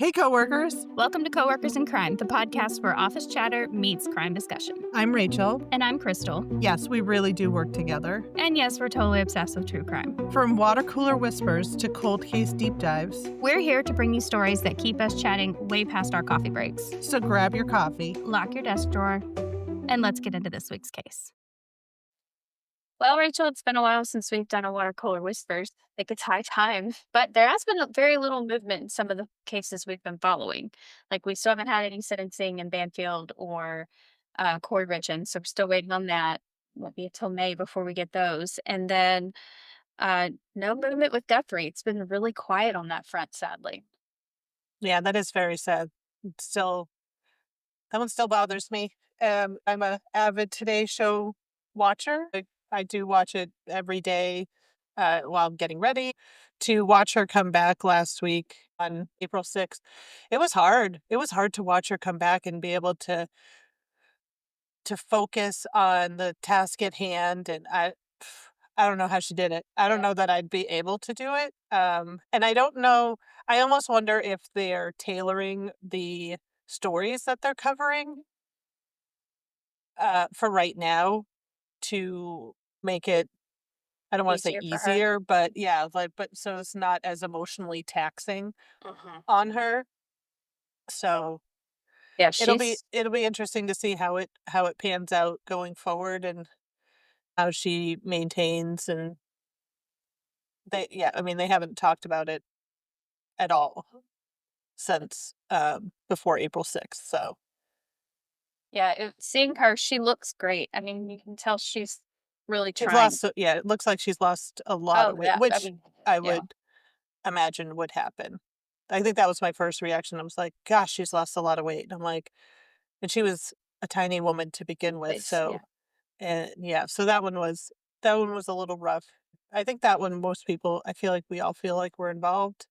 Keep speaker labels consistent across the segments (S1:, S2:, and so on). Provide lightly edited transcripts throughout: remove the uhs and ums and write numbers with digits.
S1: Hey, coworkers.
S2: Welcome to Coworkers in Crime, the podcast where office chatter meets crime discussion.
S1: I'm Rachel.
S2: And I'm Crystal.
S1: Yes, we really do work together.
S2: And yes, we're totally obsessed with true crime.
S1: From Watercooler whispers to cold case deep dives,
S2: we're here to bring you stories that keep us chatting way past our coffee breaks.
S1: So grab your coffee,
S2: lock your desk drawer, and let's get into this week's case. Well, Rachel, it's been a while since we've done a Watercooler Whispers. I think it's high time. But there has been very little movement in some of the cases we've been following. Like, we still haven't had any sentencing in Banfield or Corey Richin, so we're still waiting on that. Won't be until May before we get those. And then no movement with Guthrie. It's been really quiet on that front, sadly.
S1: Yeah, that is very sad. That one still bothers me. I'm a avid Today Show watcher. I do watch it every day while I'm getting ready. To watch her come back last week on April 6th, it was hard. It was hard to watch her come back and be able to focus on the task at hand. And I don't know how she did it. I don't know that I'd be able to do it. And I don't know. I almost wonder if they're tailoring the stories that they're covering for right now to make it, I don't want to say easier, but yeah, but so it's not as emotionally taxing on her. So
S2: yeah,
S1: it'll be interesting to see how it pans out going forward and how she maintains. And they haven't talked about it at all since before April 6th. So
S2: yeah, seeing her, she looks great. I mean, you can tell she's really
S1: she's
S2: trying.
S1: it looks like she's lost a lot of weight, which I
S2: yeah.
S1: would imagine would happen. I think that was my first reaction. I was like, gosh, she's lost a lot of weight. And I'm like, and she was a tiny woman to begin with. So, and yeah, so that one was a little rough. I think that one, most people, I feel like we all feel like we're involved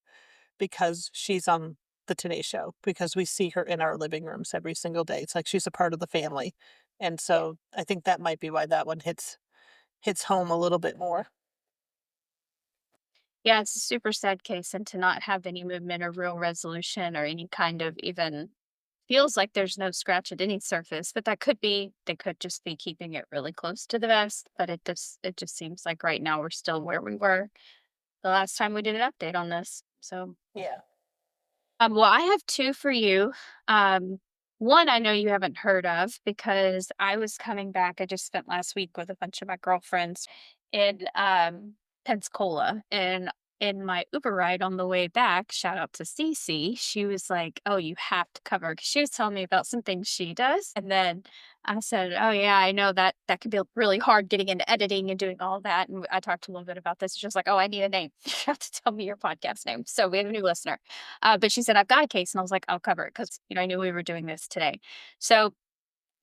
S1: because she's on the Today Show, because we see her in our living rooms every single day. It's like she's a part of the family. And so I think that might be why that one hits home a little bit more.
S2: Yeah, it's a super sad case, and to not have any movement or real resolution or any kind of even feels like there's no scratch at any surface, but that could be they could just be keeping it really close to the vest. But it just seems like right now we're still where we were the last time we did an update on this. So
S1: Yeah.
S2: well, I have two for you. One I know you haven't heard of because I was coming back. I just spent last week with a bunch of my girlfriends in Pensacola, and in my Uber ride on the way back, shout out to Cece, she was like, "Oh, you have to cover," because she was telling me about some things she does, and then I said, "Oh yeah, I know that could be really hard getting into editing and doing all that." And I talked a little bit about this. She was like, "Oh, I need a name. You have to tell me your podcast name." So we have a new listener. But she said, "I've got a case." And I was like, "I'll cover it," because, I knew we were doing this today. So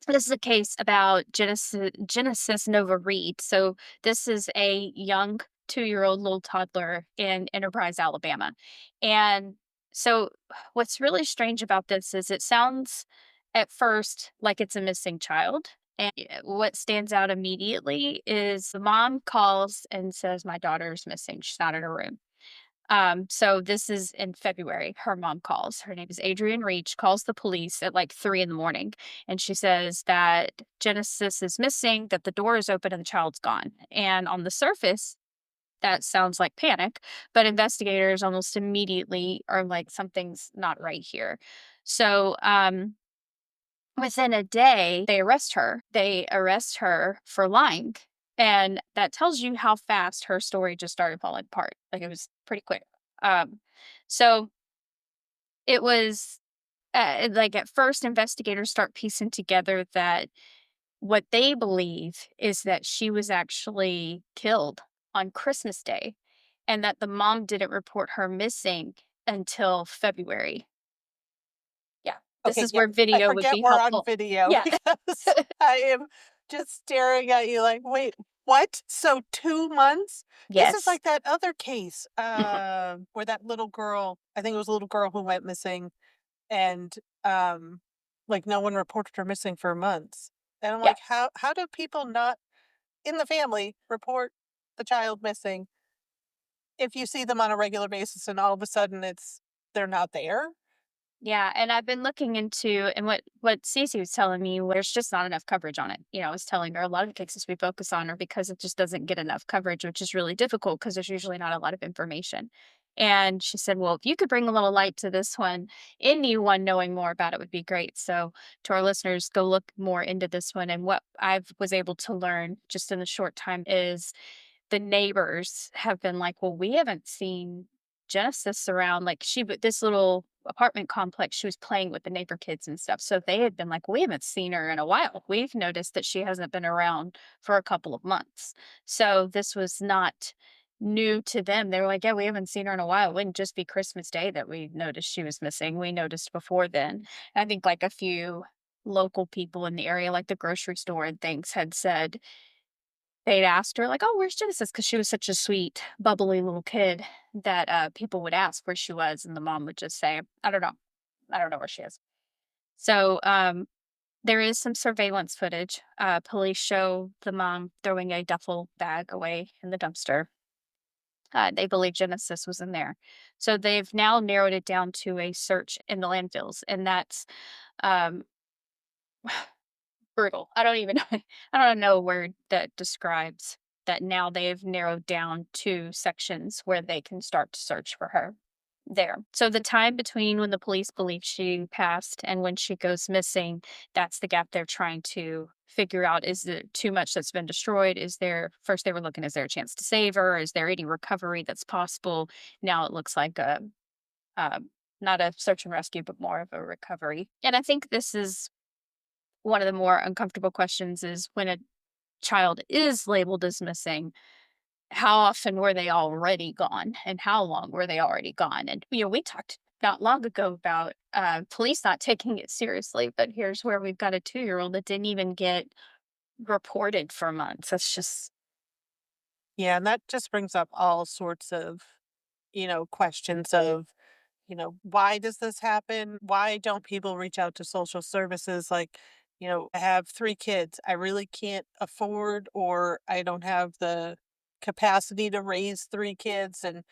S2: this is a case about Genesis Nova Reid. So this is a young 2-year-old little toddler in Enterprise, Alabama. And so what's really strange about this is it sounds at first like it's a missing child. And what stands out immediately is the mom calls and says, "My daughter's missing. She's not in her room." So this is in February. Her mom calls. Her name is Adrienne Reach, calls the police at like 3 in the morning. And she says that Genesis is missing, that the door is open and the child's gone. And on the surface, that sounds like panic, but investigators almost immediately are like, something's not right here. So within a day, they arrest her. They arrest her for lying. And that tells you how fast her story just started falling apart. Like, it was pretty quick. Um, so it was like, at first, investigators start piecing together that what they believe is that she was actually killed on Christmas Day and that the mom didn't report her missing until February. Yeah. This
S1: Okay,
S2: is
S1: yeah.
S2: where
S1: I
S2: video would
S1: forget
S2: be
S1: we're on
S2: helpful.
S1: video
S2: Yeah.
S1: because I am just staring at you like, wait, what? So 2 months? This is
S2: Yes.
S1: like that other case
S2: Mhm.
S1: where that little girl, I think it was a little girl who went missing, and um like no one reported her missing for months. And I'm
S2: Yeah.
S1: like, how do people not in the family report the child missing if you see them on a regular basis and all of a sudden they're not there?
S2: Yeah, and I've been looking into and what Cece was telling me, there's just not enough coverage on it. I was telling her a lot of the cases we focus on are because it just doesn't get enough coverage, which is really difficult because there's usually not a lot of information. And she said, "Well, if you could bring a little light to this one, anyone knowing more about it would be great." So, to our listeners, go look more into this one. And what I was able to learn just in the short time is the neighbors have been like, "Well, we haven't seen Genesis around." Like this little apartment complex, she was playing with the neighbor kids and stuff. So they had been like, "We haven't seen her in a while. We've noticed that she hasn't been around for a couple of months." So this was not new to them. They were like, "Yeah, we haven't seen her in a while. It wouldn't just be Christmas Day that we noticed she was missing. We noticed before then." And I think like a few local people in the area, like the grocery store and things, had said they'd asked her like, "Oh, where's Genesis?" Because she was such a sweet, bubbly little kid that, people would ask where she was, and the mom would just say, "I don't know. I don't know where she is." So, there is some surveillance footage. Police show the mom throwing a duffel bag away in the dumpster. They believe Genesis was in there. So they've now narrowed it down to a search in the landfills, and that's, um brutal. I don't even know I don't know a word that describes that now they've narrowed down 2 sections where they can start to search for her there. So the time between when the police believe she passed and when she goes missing, that's the gap they're trying to figure out. Is there too much that's been destroyed? Is there first they were looking, is there a chance to save her? Is there any recovery that's possible? Now it looks like um not a search and rescue, but more of a recovery. And I think this is one of the more uncomfortable questions is when a child is labeled as missing, how often were they already gone and how long were they already gone? And, we talked not long ago about police not taking it seriously, but here's where we've got a 2-year-old that didn't even get reported for months. That's just,
S1: Yeah, and that just brings up all sorts of, questions of, why does this happen? Why don't people reach out to social services? Like, I have 3 kids. I really can't afford or I don't have the capacity to raise 3 kids. And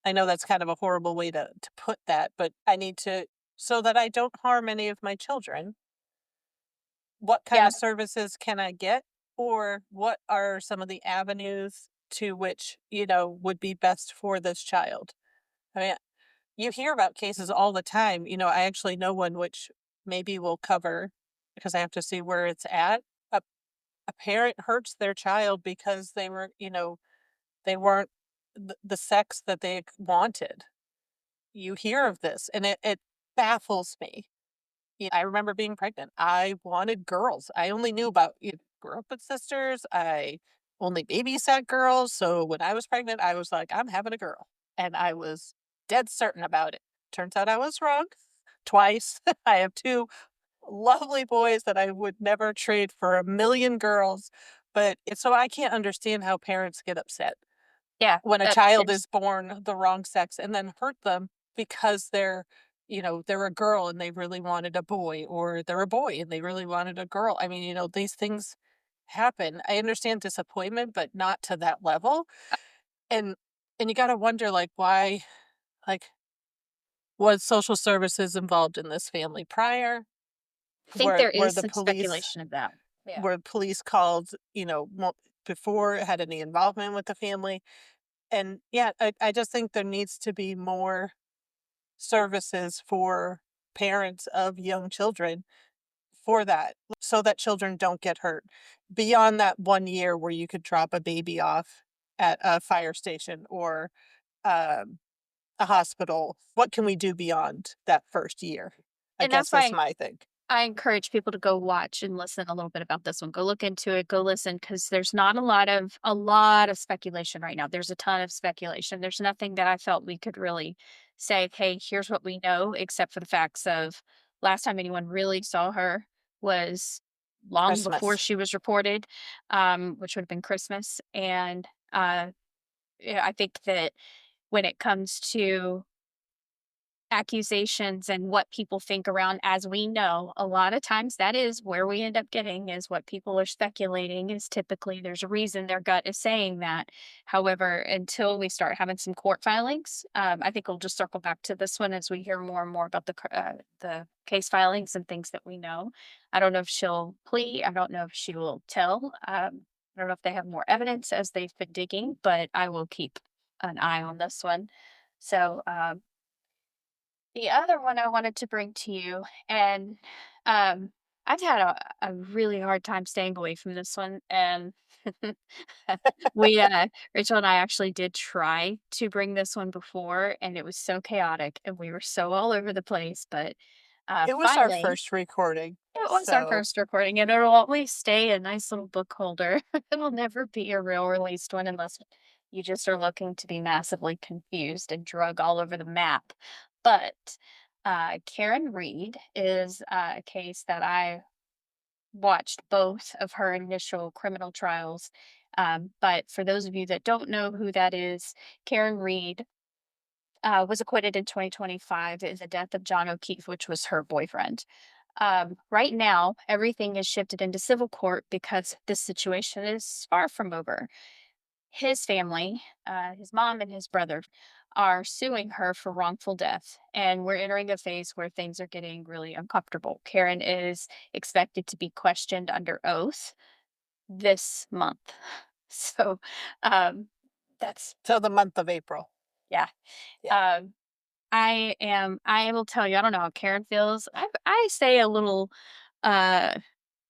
S1: I know that's kind of a horrible way to put that, but I need to, so that I don't harm any of my children, what kind
S2: yeah.
S1: of services can I get? Or what are some of the avenues to which, would be best for this child? I mean, you hear about cases all the time. I actually know one which maybe will cover because I have to see where it's at. A, a parent hurts their child because they weren't the sex that they wanted. You hear of this and it baffles me. I remember being pregnant. I wanted girls. I only knew about, grew up with sisters. I only babysat girls. So when I was pregnant, I was like, I'm having a girl. And I was dead certain about it. Turns out I was wrong twice. I have 2 lovely boys that I would never trade for a million girls. But so I can't understand how parents get upset
S2: Yeah.
S1: when a child
S2: There's
S1: is born the wrong sex and then hurt them because they're a girl and they really wanted a boy, or they're a boy and they really wanted a girl. I mean, these things happen. I understand disappointment, but not to that level. And you got to wonder, like, why, like, was social services involved in this family prior?
S2: I think there
S1: Were
S2: is
S1: the
S2: some
S1: police
S2: speculation of that. Yeah.
S1: were police called, before it had any involvement with the family? And yeah, I just think there needs to be more services for parents of young children for that, so that children don't get hurt beyond that 1 year where you could drop a baby off at a fire station or um, a hospital. What can we do beyond that first year? I
S2: And
S1: guess
S2: that's
S1: that's
S2: why
S1: my thing.
S2: I encourage people to go watch and listen a little bit about this one. Go look into it, go listen because there's not a lot of speculation right now. There's a ton of speculation. There's nothing that I felt we could really say, "Hey, here's what we know," except for the facts of last time anyone really saw her was long before
S1: Christmas.
S2: she was reported, which would have been Christmas. And yeah, I think that when it comes to accusations and what people think around, as we know, a lot of times that is where we end up getting is what people are speculating is typically there's a reason their gut is saying that. However, until we start having some court filings, I think we'll just circle back to this one as we hear more and more about the case filings and things that we know. I don't know if she'll plea. I don't know if she will tell. I don't know if they have more evidence as they've been digging, but I will keep an eye on this one. So, the other one I wanted to bring to you, and um, I've had a really hard time staying away from this one. And Rachel and I actually did try to bring this one before, and it was so chaotic, and we were so all over the place. But
S1: It was our
S2: finally,
S1: first recording,
S2: it was our
S1: so
S2: first recording, and it'll always stay a nice little book holder. It'll never be a real released one unless you just are looking to be massively confused and drug all over the map. But Karen Reid is a case that I watched both of her initial criminal trials. But for those of you that don't know who that is, Karen Reid was acquitted in 2025 in the death of John O'Keefe, which was her boyfriend. Right now, everything is shifted into civil court because this situation is far from over. His family, his mom and his brother, are suing her for wrongful death. And we're entering a phase where things are getting really uncomfortable. Karen is expected to be questioned under oath this month. So um, that's,
S1: till the month of April.
S2: yeah.
S1: Yeah.
S2: Um, I will tell you, I don't know how Karen feels. I say a little uh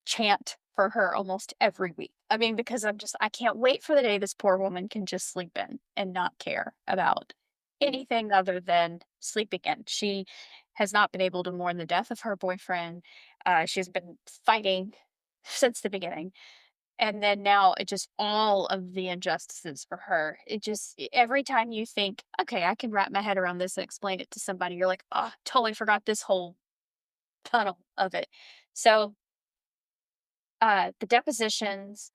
S2: chant for her almost every week. I mean, because I can't wait for the day this poor woman can just sleep in and not care about anything other than sleeping in. She has not been able to mourn the death of her boyfriend. She's been fighting since the beginning. And then now it just all of the injustices for her. Every time you think, okay, I can wrap my head around this and explain it to somebody, you're like, oh, totally forgot this whole tunnel of it. So the depositions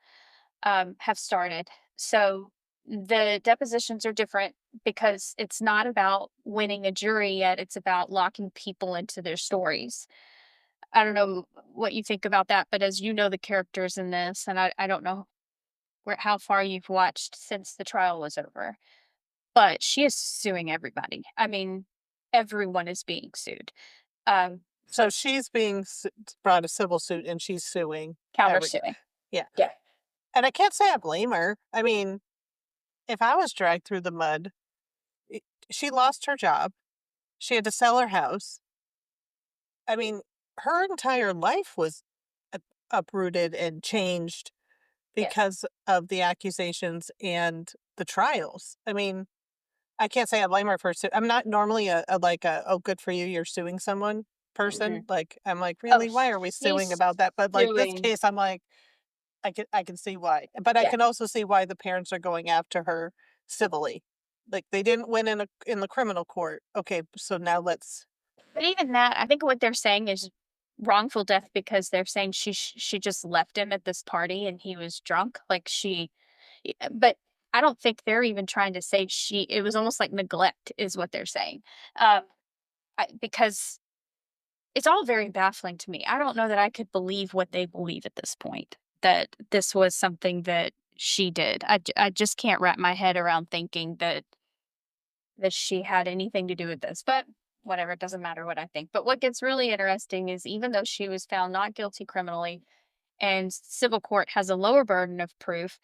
S2: have started. So the depositions are different because it's not about winning a jury yet. It's about locking people into their stories. I don't know what you think about that, but as you know the characters in this, and I don't know how far you've watched since the trial was over, but she is suing everybody. I mean, everyone is being sued. So
S1: So she's being brought a civil suit and she's suing everybody.
S2: countersuing.
S1: Yeah.
S2: Yeah.
S1: And I can't say I blame her. I mean, if I was dragged through the mud, i- she lost her job. She had to sell her house. I mean, her entire life was uprooted and changed
S2: Yes.
S1: because of the accusations and the trials. I mean, I can't say I blame her for I'm not normally a "Oh, good for you, you're suing someone" person.
S2: Mm-mm.
S1: Like, I'm like,
S2: Oh,
S1: "Really? Why are we suing
S2: she's
S1: about that?" But, like, this
S2: suing.
S1: case, I'm like, I can see why. But I
S2: Yeah.
S1: can also see why the parents are going after her civilly. Like, they didn't win in the criminal court. Okay, so now let's
S2: But even that, I think what they're saying is wrongful death because they're saying she just left him at this party and he was drunk. Like but I don't think they're even trying to say it was almost like neglect is what they're saying. Um, because it's all very baffling to me. I don't know that I could believe what they believe at this point, that this was something that she did. I just can't wrap my head around thinking that she had anything to do with this. But whatever, it doesn't matter what I think. But what gets really interesting is even though she was found not guilty criminally and civil court has a lower burden of proof,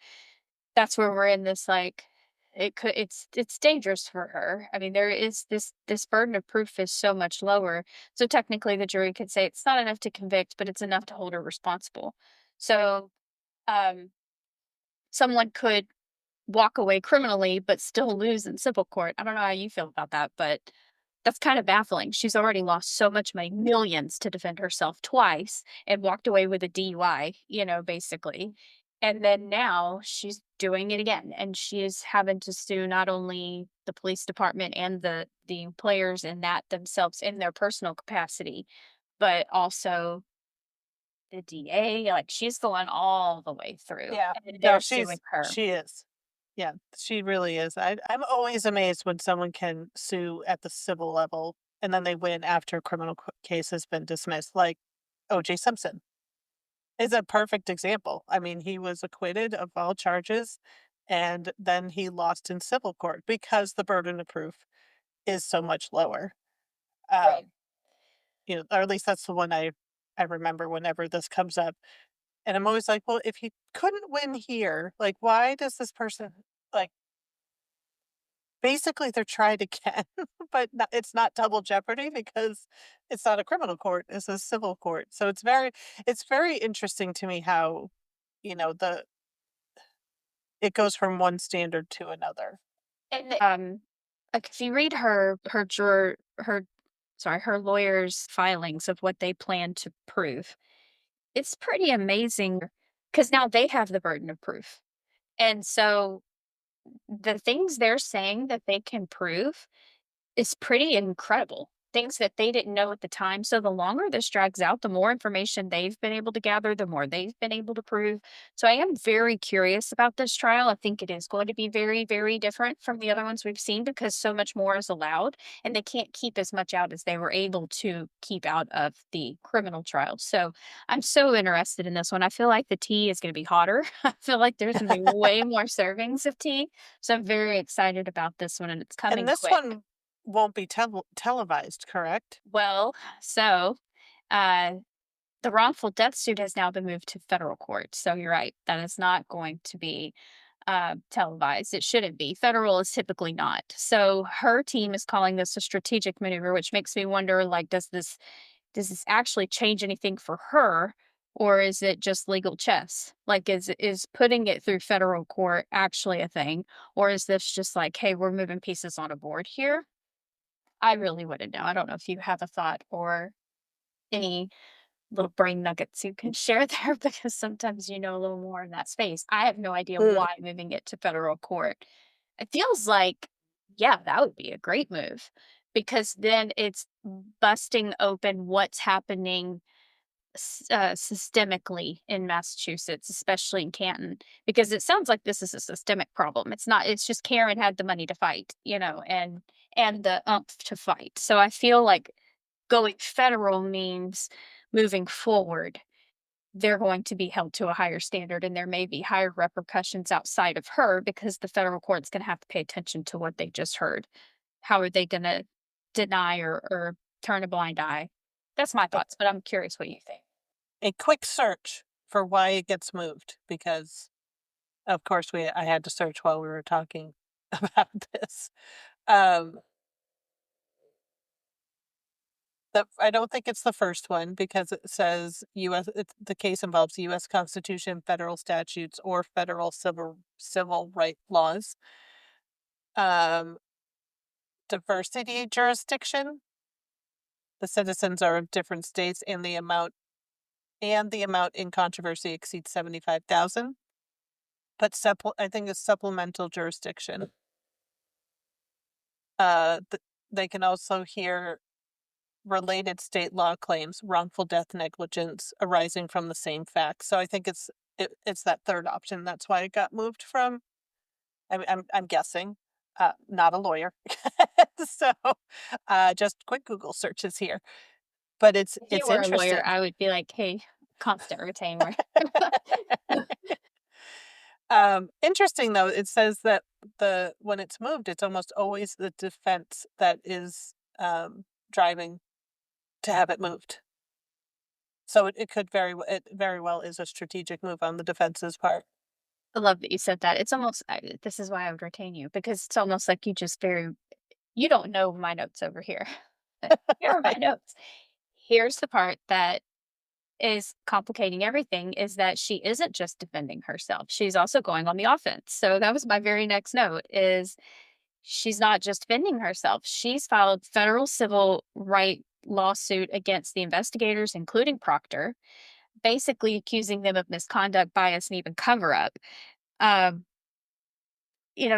S2: that's where we're in this like it's dangerous for her. I mean, there is this burden of proof is so much lower. So technically the jury could say it's not enough to convict, but it's enough to hold her responsible. So um someone could walk away criminally but still lose in civil court. I don't know how you feel about that, but that's kind of baffling. She's already lost so much money, millions to defend herself twice and walked away with a DUI, basically. And then now she's doing it again. And she is having to sue not only the police department and the players in that themselves in their personal capacity, but also the DA. Like she's going all the way through.
S1: yeah.
S2: And
S1: No,
S2: they're suing her.
S1: she is. Yeah, she really is. I'm always amazed when someone can sue at the civil level. and then they win after a criminal case has been dismissed, like O.J. Simpson is a perfect example. I mean, he was acquitted of all charges, and then he lost in civil court because the burden of proof is so much lower.
S2: Right.
S1: Um, or at least that's the one I remember whenever this comes up. And I'm always like, well, if he couldn't win here, like, why does this person like basically they're trying again, but it's not double jeopardy because it's not a criminal court, it's a civil court. So it's very interesting to me how, the it goes from one standard to another.
S2: And like if you read her lawyer's filings of what they plan to prove, it's pretty amazing because now they have the burden of proof. And so the things they're saying that they can prove is pretty incredible. Things that they didn't know at the time. So the longer this drags out, the more information they've been able to gather, the more they've been able to prove. So I am very curious about this trial. I think it is going to be very, very different from the other ones we've seen because so much more is allowed and they can't keep as much out as they were able to keep out of the criminal trial. So I'm so interested in this one. I feel like the tea is going to be hotter. I feel like there's going to be way more servings of tea. So I'm very excited about this one and it's
S1: And
S2: coming
S1: this
S2: quick.
S1: one won't be televised, correct?
S2: Well, so, uh, the wrongful death suit has now been moved to federal court. So you're right. That is not going to be televised. It shouldn't be. Federal is typically not. So her team is calling this a strategic maneuver, which makes me wonder like, does this actually change anything for her? Or is it just legal chess? Like, is putting it through federal court actually a thing? Or is this just like, hey, we're moving pieces on a board here? I really wouldn't know. I don't know if you have a thought or any little brain nuggets you can share there because sometimes you know a little more in that space. I have no idea
S1: Mm.
S2: why moving it to federal court. It feels like, yeah, that would be a great move because then it's busting open what's happening systemically in Massachusetts, especially in Canton, because it sounds like this is a systemic problem. It's not. It's just Karen had the money to fight, and the umph to fight. So I feel like going federal means moving forward. They're going to be held to a higher standard, and there may be higher repercussions outside of her because the federal court's going to have to pay attention to what they just heard. How are they going to deny or turn a blind eye? That's my
S1: A,
S2: thoughts, but I'm curious what you think.
S1: a quick search for why it gets moved because, of course, I had to search while we were talking about this. Um, I don't think it's the first one because it says the case involves U.S. Constitution, federal statutes, or federal civil right laws. Um, Diversity jurisdiction. The citizens are of different states, and the amount in controversy exceeds 75,000. But I think it's supplemental jurisdiction. They can also hear related state law claims, wrongful death negligence arising from the same facts. So I think it's that third option. That's why it got moved from. I'm guessing, not a lawyer, so just quick Google searches here. But it's
S2: If you
S1: it's
S2: were a lawyer,
S1: interesting.
S2: I would be like, "Hey, constant retainer."
S1: Interesting though. It says that the when it's moved, it's almost always the defense that is driving to have it moved. So it very well is a strategic move on the defense's part.
S2: I love that you said that. It's almost this is why I would retain you because it's almost like you don't know my notes over here. Here are my notes. Here's the part that is complicating everything is that she isn't just defending herself. She's also going on the offense. So that was my very next note is she's not just defending herself. She's filed federal civil right lawsuit against the investigators, including Proctor, basically accusing them of misconduct, bias, and even cover up. Um,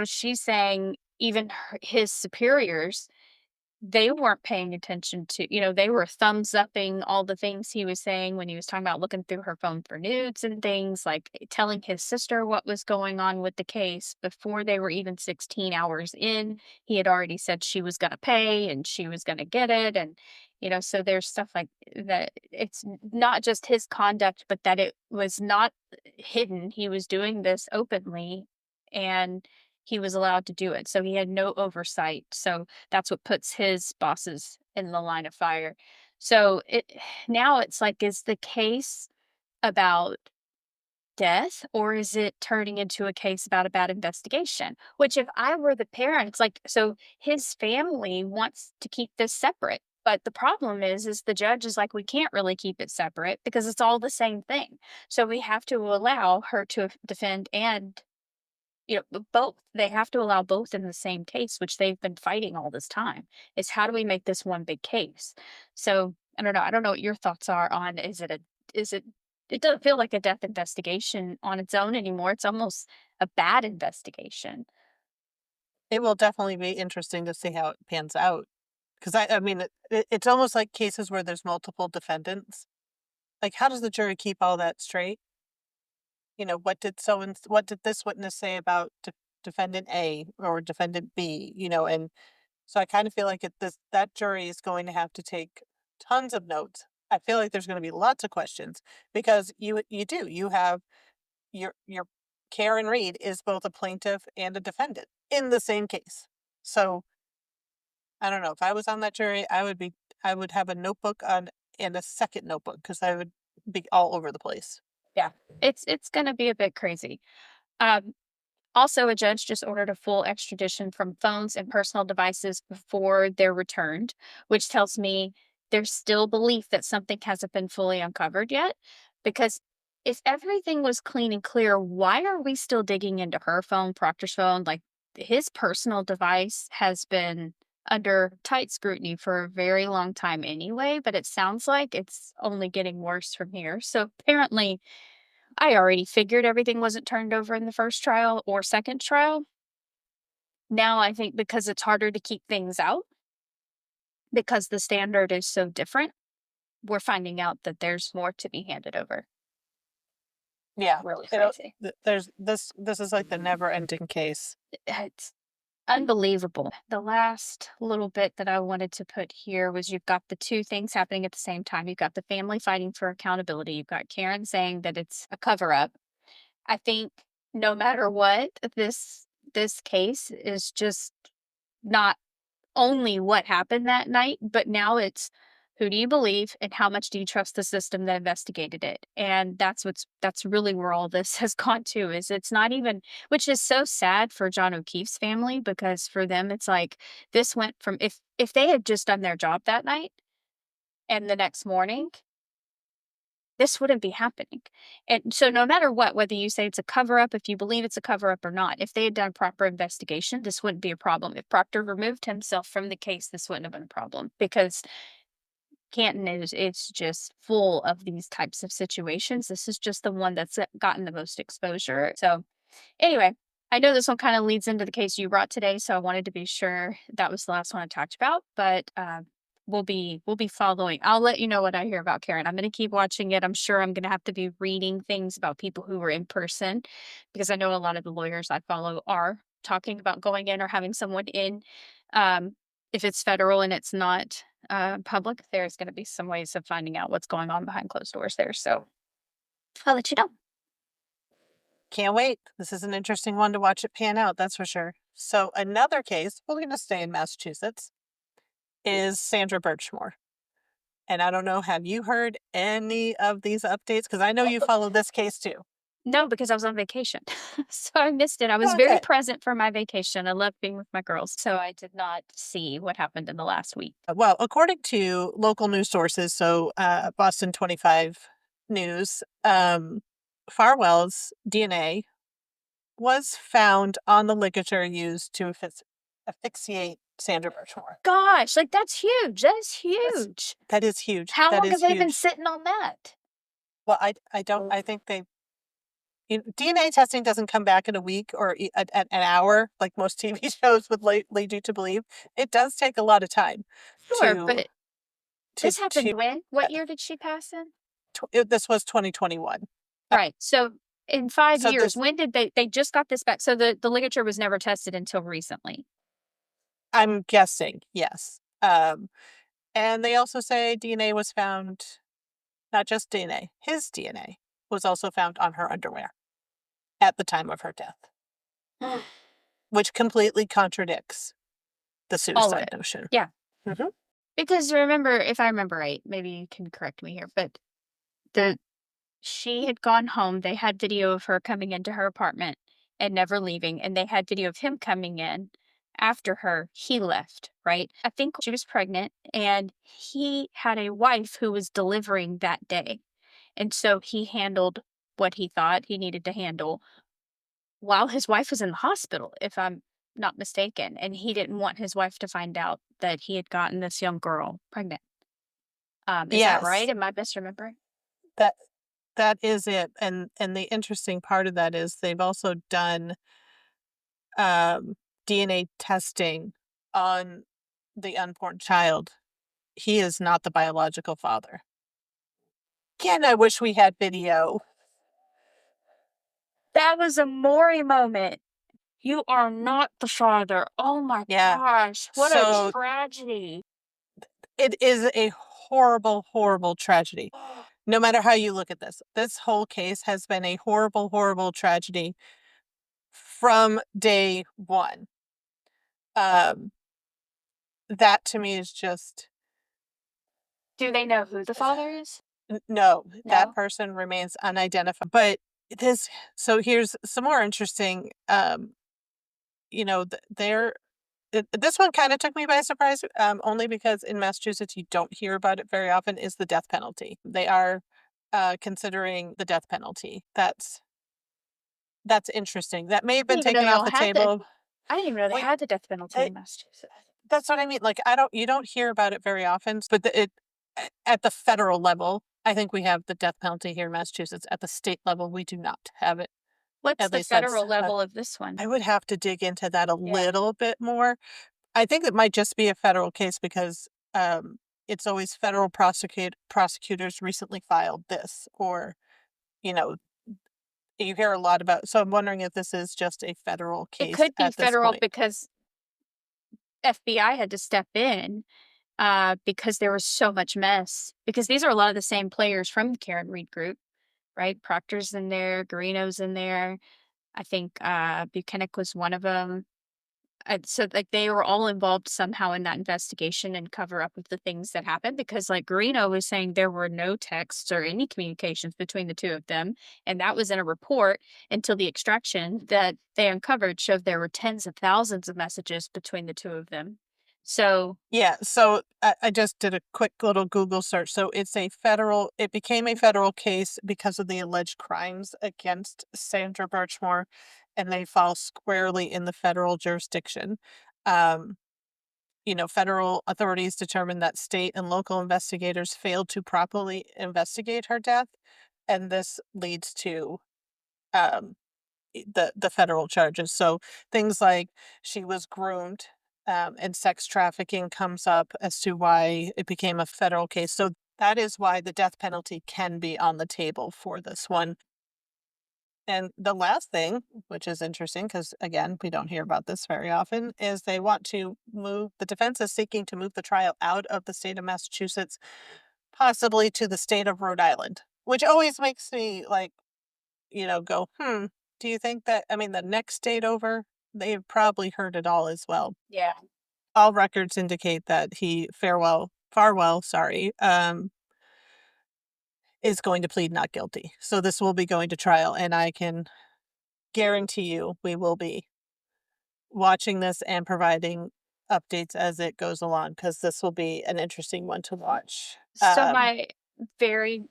S2: she's saying even his superiors they weren't paying attention to, they were thumbs upping all the things he was saying when he was talking about looking through her phone for nudes and things, like telling his sister what was going on with the case before they were even 16 hours in. He had already said she was going to pay and she was going to get it. And, so there's stuff like that. It's not just his conduct, but that it was not hidden. He was doing this openly and he was allowed to do it. So he had no oversight. So that's what puts his bosses in the line of fire. So now it's like, is the case about death or is it turning into a case about a bad investigation? Which if I were the parents, like, so his family wants to keep this separate. But the problem is the judge is like, we can't really keep it separate because it's all the same thing. So we have to allow her to defend and both. They have to allow both in the same case, which they've been fighting all this time. Is how do we make this one big case? So I don't know. I don't know what your thoughts are on is it it doesn't feel like a death investigation on its own anymore. It's almost a bad investigation.
S1: It will definitely be interesting to see how it pans out. Because I mean, it's almost like cases where there's multiple defendants. Like, how does the jury keep all that straight? What did this witness say about defendant A or defendant B? And so I kind of feel like that jury is going to have to take tons of notes. I feel like there's going to be lots of questions because you have your Karen Reid is both a plaintiff and a defendant in the same case. So I don't know if I was on that jury, I would have a notebook on and a second notebook because I would be all over the place.
S2: Yeah, it's going to be a bit crazy. Um, Also, a judge just ordered a full extradition from phones and personal devices before they're returned, which tells me there's still belief that something hasn't been fully uncovered yet. Because if everything was clean and clear, why are we still digging into her phone, Proctor's phone? Like his personal device has been under tight scrutiny for a very long time anyway, but it sounds like it's only getting worse from here. So apparently, I already figured everything wasn't turned over in the first trial or second trial. Now I think because it's harder to keep things out, because the standard is so different, we're finding out that there's more to be handed over.
S1: Yeah,
S2: Really
S1: it'll,
S2: crazy.
S1: there's this is like the never ending case.
S2: It's unbelievable. The last little bit that I wanted to put here was you've got the two things happening at the same time. You've got the family fighting for accountability. You've got Karen saying that it's a cover up. I think no matter what, this case is just not only what happened that night, but now it's who do you believe and how much do you trust the system that investigated it? And that's really where all this has gone to is it's not even which is so sad for John O'Keefe's family because for them it's like this went from if they had just done their job that night and the next morning this wouldn't be happening. And so no matter what, whether you say it's a cover up, if you believe it's a cover up or not, if they had done proper investigation, this wouldn't be a problem. If Proctor removed himself from the case, this wouldn't have been a problem because Canton is it's just full of these types of situations. This is just the one that's gotten the most exposure. So anyway, I know this one kind of leads into the case you brought today, so I wanted to be sure that was the last one I talked about. But we'll be following. I'll let you know what I hear about Karen. I'm going to keep watching it. I'm sure I'm going to have to be reading things about people who were in person because I know a lot of the lawyers I follow are talking about going in or having someone in. If it's federal and it's not public, there's going to be some ways of finding out what's going on behind closed doors there. So I'll let you know.
S1: Can't wait. This is an interesting one to watch it pan out, that's for sure. So another case, we're going to stay in Massachusetts, is Sandra Birchmore. And I don't know, have you heard any of these updates? Because I know you follow this case too.
S2: No, because I was on vacation. So I missed it. I was very
S1: Okay.
S2: present for my vacation. I loved being with my girls. So I did not see what happened in the last week.
S1: Well, according to local news sources, so Boston 25 News, Farwell's DNA was found on the ligature used to asphyxiate Sandra Birchmore.
S2: Gosh, like that's huge. That is
S1: That's,
S2: huge.
S1: that is huge.
S2: How
S1: That
S2: long
S1: is
S2: have they been
S1: huge.
S2: sitting on that?
S1: Well, I think they, DNA testing doesn't come back in a week or an hour, like most TV shows would lead you to believe. It does take a lot of time
S2: Sure,
S1: to
S2: but
S1: to
S2: this
S1: to.
S2: happened when?
S1: Uh,
S2: What year did she pass in?
S1: this was 2021.
S2: Right. So in 5
S1: So
S2: years,
S1: this,
S2: when did they just got this back? So the ligature was never tested until recently.
S1: I'm guessing, yes. And they also say DNA was found, not just DNA, his DNA was also found on her underwear at the time of her death, which completely contradicts the
S2: All of
S1: suicide
S2: it.
S1: notion.
S2: Yeah.
S1: Hmm.
S2: Because remember, if I remember right, maybe you can correct me here, but the she had gone home. They had video of her coming into her apartment and never leaving, and they had video of him coming in after her. He left, right? I think she was pregnant, and he had a wife who was delivering that day. And so he handled what he thought he needed to handle while his wife was in the hospital, if I'm not mistaken. And he didn't want his wife to find out that he had gotten this young girl pregnant. Is that right?
S1: Yes,
S2: Am I misremembering?
S1: that that is it. And the interesting part of that is they've also done DNA testing on the unborn child. He is not the biological father. Again, I wish we had video.
S2: That was a Maury moment. You are not the father. Oh my
S1: Yeah.
S2: gosh. What a
S1: So
S2: tragedy.
S1: it is a horrible, horrible tragedy. No matter how you look at this whole case has been a horrible, horrible tragedy from day one. Um, that to me is just
S2: Do they know who the father is?
S1: no, that
S2: No?
S1: person remains unidentified. But this, so here's some more interesting, there, this one kind of took me by surprise, only because in Massachusetts you don't hear about it very often, is the death penalty. They are considering the death penalty. That's interesting. That may have
S2: I
S1: been
S2: didn't even know
S1: taken off
S2: y'all
S1: the
S2: had the
S1: table.
S2: I didn't even know they
S1: Wait,
S2: had the death penalty
S1: I,
S2: in Massachusetts.
S1: that's what I mean. Like, I don't, you don't hear about it very often, but at the federal level, I think we have the death penalty here in Massachusetts. At the state level, we do not have it.
S2: What's
S1: At
S2: the
S1: least that's,
S2: federal level of this one?
S1: I would have to dig into that a
S2: Yeah.
S1: little bit more. I think it might just be a federal case because it's always federal prosecutors recently filed this, or you know, you hear a lot about. So I'm wondering if this is just a federal
S2: It
S1: case
S2: could be
S1: at this
S2: federal
S1: point.
S2: because FBI had to step in because there was so much mess. Because these are a lot of the same players from the Karen Reid group, right? Proctor's in there, Garino's in there. I think Buchanan was one of them. So like they were all involved somehow in that investigation and cover up of the things that happened because like Garino was saying there were no texts or any communications between the two of them. And that was in a report until the extraction that they uncovered showed there were tens of thousands of messages between the two of them. So
S1: Yeah, so I just did a quick little Google search. So it became a federal case because of the alleged crimes against Sandra Birchmore, and they fall squarely in the federal jurisdiction. Um, federal authorities determined that state and local investigators failed to properly investigate her death, and this leads to um, the federal charges. So things like she was groomed, and sex trafficking comes up as to why it became a federal case. So that is why the death penalty can be on the table for this one. And the last thing, which is interesting because again, we don't hear about this very often, is the defense is seeking to move the trial out of the state of Massachusetts, possibly to the state of Rhode Island, which always makes me like, go, do you think that, I mean, the next state over, they've probably heard it all as well.
S2: yeah.
S1: All records indicate that Farwell, sorry, is going to plead not guilty. So this will be going to trial, and I can guarantee you we will be watching this and providing updates as it goes along because this will be an interesting one to watch.
S2: So my very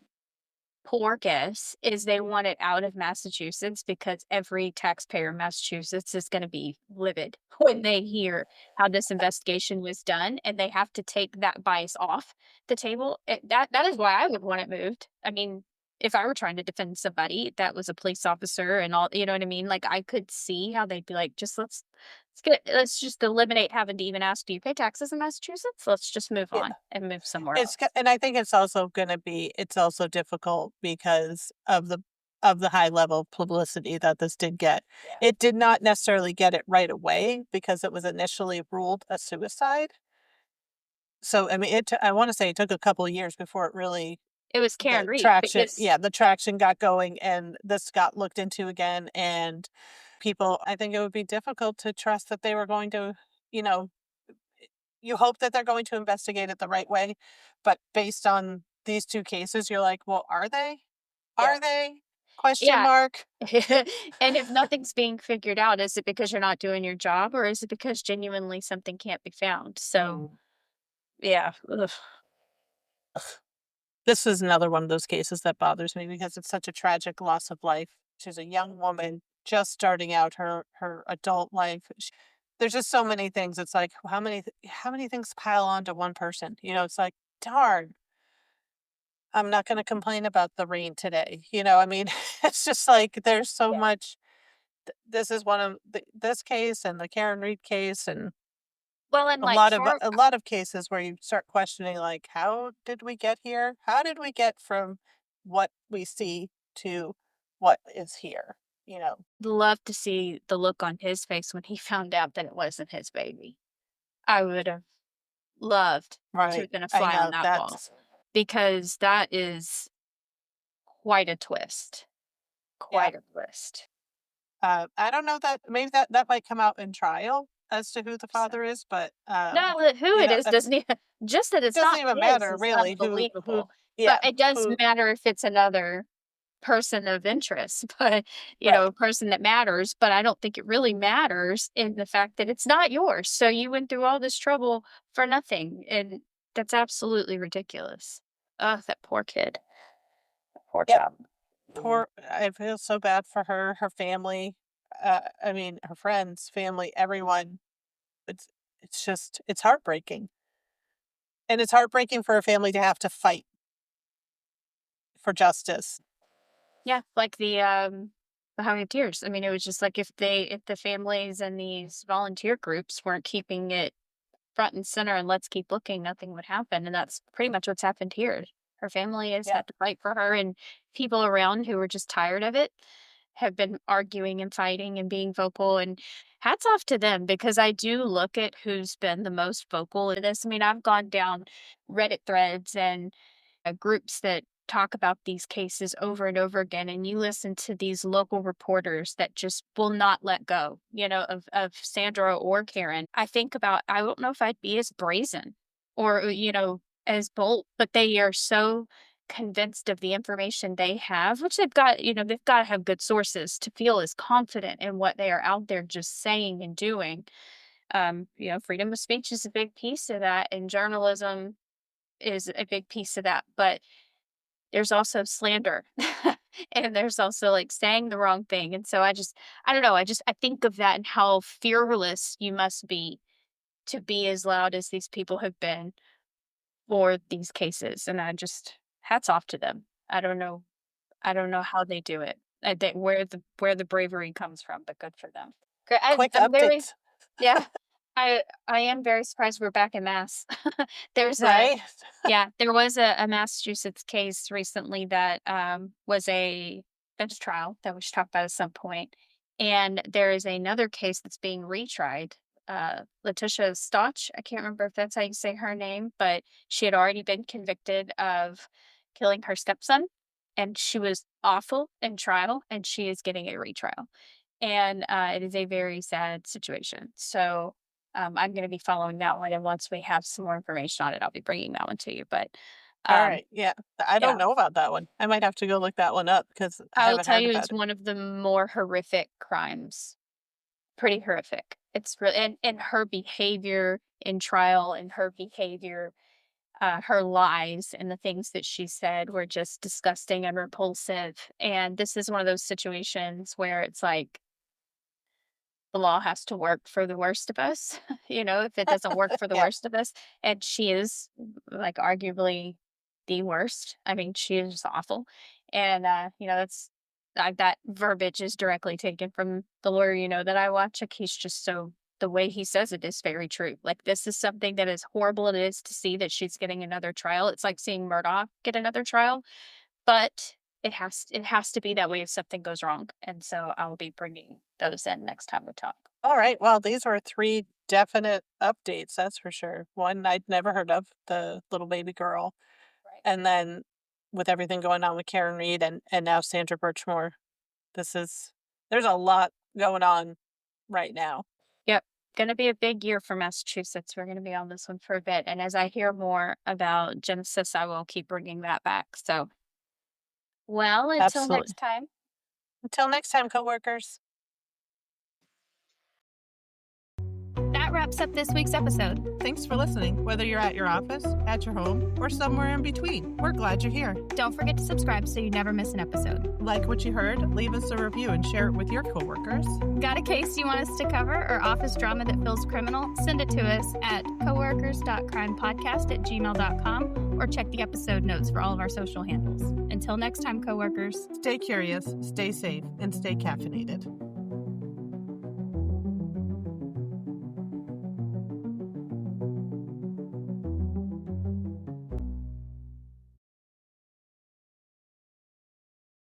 S2: poor guess is they want it out of Massachusetts because every taxpayer in Massachusetts is going to be livid when they hear how this investigation was done, and they have to take that bias off the table. That is why I would want it moved. I mean, if I were trying to defend somebody that was a police officer and all, you know what I mean? Like, I could see how they'd be like, just let's just eliminate having to even ask, do you pay taxes in Massachusetts? Let's just move
S1: Yeah.
S2: on and move somewhere else.
S1: And I think it's also gonna be it's also difficult because of the high level of publicity that this did get.
S2: Yeah.
S1: It did not necessarily get it right away because it was initially ruled a suicide. So, I mean, I wanna say it took a couple of years before it really
S2: It was Karen
S1: the
S2: Reid
S1: traction
S2: because
S1: yeah, the traction got going and this got looked into again, and people I think it would be difficult to trust that they were going to, you know, you hope that they're going to investigate it the right way, but based on these 2 cases, you're like, "Well, are they?
S2: yeah.
S1: Are they? Question
S2: Yeah.
S1: mark."
S2: And if nothing's being figured out, is it because you're not doing your job or is it because genuinely something can't be found? So,
S1: Mm.
S2: yeah. Ugh.
S1: This is another one of those cases that bothers me because it's such a tragic loss of life. She's a young woman just starting out her adult life. There's just so many things. It's like how many things pile onto one person? You know, it's like, darn, I'm not going to complain about the rain today. You know, I mean, it's just like there's so
S2: Yeah.
S1: much. This is one of this case and the Karen Reid case and
S2: Well, and like far
S1: a lot of cases where you start questioning like how did we get here? How did we get from what we see to what is here? You know,
S2: love to see the look on his face when he found out that it wasn't his baby. I would have loved to
S1: right?
S2: have been a
S1: I
S2: fly on
S1: know
S2: that wall
S1: that's
S2: because that is quite a twist.
S1: yeah.
S2: Quite a twist.
S1: I don't know that maybe that might come out in trial as to who the
S2: So,
S1: father is, but
S2: no, who
S1: you
S2: it
S1: know,
S2: is doesn't even just that
S1: it
S2: it's
S1: doesn't
S2: not
S1: even
S2: his
S1: matter
S2: is
S1: really who
S2: unbelievable. But
S1: yeah
S2: it does
S1: who
S2: matter if it's another person of interest, but, a
S1: right
S2: person that matters, but I don't think it really matters in the fact that it's not yours. So you went through all this trouble for nothing, and that's absolutely ridiculous. Ugh, that poor kid. Poor
S1: yep.
S2: child.
S1: Poor I feel so bad for her, her family, I mean, her friends, family, everyone. It's it's heartbreaking, and it's heartbreaking for a family to have to fight for justice.
S2: Yeah, like the Hungry Tears. I mean, it was just like if the families and these volunteer groups weren't keeping it front and center and let's keep looking, nothing would happen. And that's pretty much what's happened here. Her family has
S1: Yeah,
S2: had to fight for her, and people around who were just tired of it have been arguing and fighting and being vocal. And hats off to them because I do look at who's been the most vocal in this. I mean, I've gone down Reddit threads and groups that talk about these cases over and over again, and you listen to these local reporters that just will not let go, of Sandra or Karen. I think about, I don't know if I'd be as brazen or, as bold, but they are so convinced of the information they have, which they've got to have good sources to feel as confident in what they are out there just saying and doing. Freedom of speech is a big piece of that, and journalism is a big piece of that. But there's also slander. And there's also, like, saying the wrong thing, and so I don't know, I think of that and how fearless you must be to be as loud as these people have been for these cases, and hats off to them. I don't know how they do it. Where the bravery comes from, but good for them.
S1: quick
S2: I'm very
S1: updates,
S2: yeah. I am very surprised we're back in Mass. There's a
S1: right?
S2: Yeah, there was a Massachusetts case recently that, was a bench trial that we should talk about at some point, and there is another case that's being retried. Letitia Stotch, I can't remember if that's how you say her name, but she had already been convicted of killing her stepson, and she was awful in trial, and she is getting a retrial. And, it is a very sad situation. So, I'm gonna be following that one, and once we have some more information on it, I'll be bringing that one to you, but, um,
S1: Alright, yeah. I don't
S2: yeah,
S1: know about that one. I might have to go look that one up because I
S2: I will
S1: haven't
S2: tell
S1: heard
S2: you it's
S1: about it.
S2: one of the more horrific crimes, pretty horrific. It's real and her behavior in trial and her behavior, her lies and the things that she said were just disgusting and repulsive, and this is one of those situations where it's like the law has to work for the worst of us, if it doesn't work for the
S1: Yeah,
S2: worst of us. And she is like arguably the worst. I mean, she is awful. And, that verbiage is directly taken from the lawyer, that I watch. Like, he's just the way he says it is very true. Like, this is something that is horrible it is to see that she's getting another trial. It's like seeing Murdoch get another trial, but it has to be that way if something goes wrong. And so I'll be bringing those in next time we talk.
S1: All right. Well, these were three definite updates, that's for sure. One I'd never heard of, the little baby girl.
S2: Right.
S1: And then with everything going on with Karen Reid and now Sandra Birchmore, this is there's a lot going on right now.
S2: Yep. Gonna be a big year for Massachusetts. We're gonna be on this one for a bit. And as I hear more about Genesis, I will keep bringing that back. So, well, until
S1: Absolutely.
S2: next time.
S1: Until next time, coworkers.
S2: That wraps up this week's episode.
S1: Thanks for listening, whether you're at your office, at your home, or somewhere in between. We're glad you're here.
S2: Don't forget to subscribe so you never miss an episode.
S1: Like what you heard, leave us a review and share it with your coworkers.
S2: Got a case you want us to cover or office drama that feels criminal? Send it to us at coworkers.crimepodcast@gmail.com or check the episode notes for all of our social handles. Until next time, coworkers.
S1: Stay curious, stay safe, and stay caffeinated.